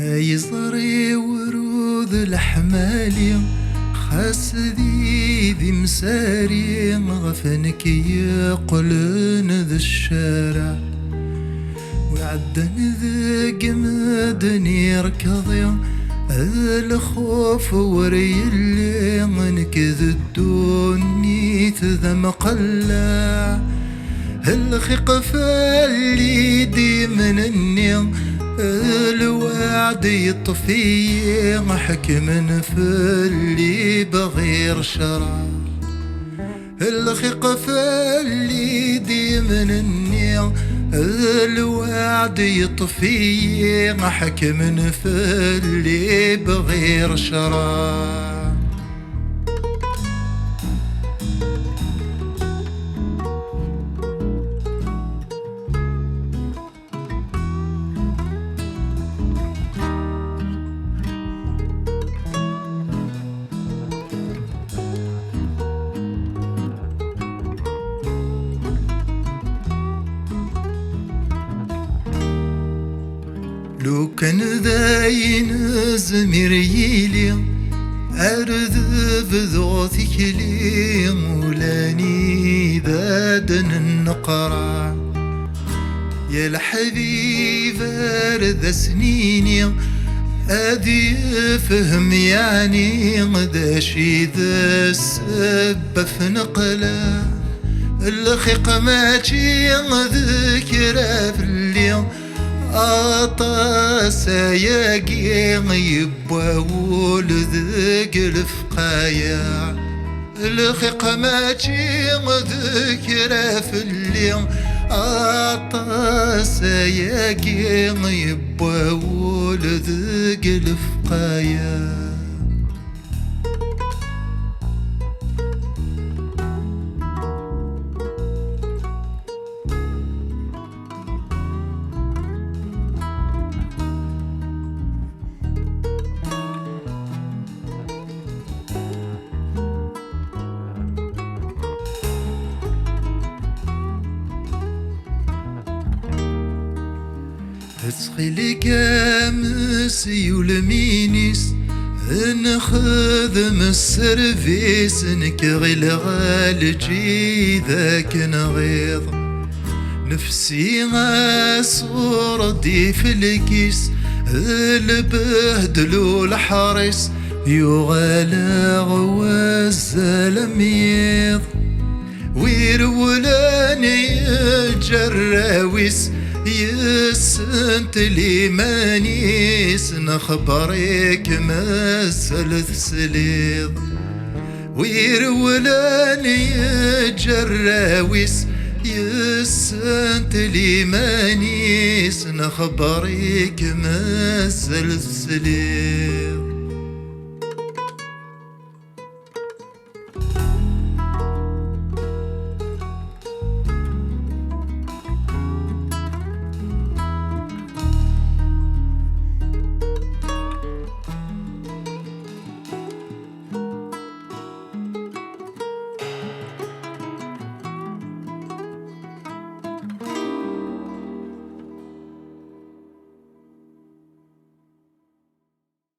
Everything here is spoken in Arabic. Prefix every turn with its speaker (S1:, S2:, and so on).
S1: يزري ورود الحمالي خاس ذي مساري غفنك يقلن ذا الشارع وعدن ذا قمدني ركضي الخوف وريلي منكذ الدوني ذا مقلع الخيق فاللي دي من النيم الوعد يطفي حكم في اللي بغير شرع الخيق فاللي دي من النيم الوعد يطفي حكم في اللي بغير شرع لو كان ذاين زميريلي أرذب ذوثك لي مولاني ذادن النقرع يا الحبيب أرذ سنيني أدي فهم يعني غداشي ذا السب في نقلة الخيق ماشي ذكرى في اليوم أطا سياقي يبوى ولذق الفقايا الخيق ماشي ذكرى في اليوم أطا سياقي يبوى ولذق الفقايا تسخيلي كامس يولمينيس نخدم السيرفيس نكغي الغالجي ذاك نغيظ نفسي غاسور دي في الكيس البهدلو الحريس يغالغ والزلميض ويرولاني الجراويس يسنت لي مانيس نخبرك مسلث سليض ويرولاني جراويس يسنت لي مانيس نخبرك مسلث سليض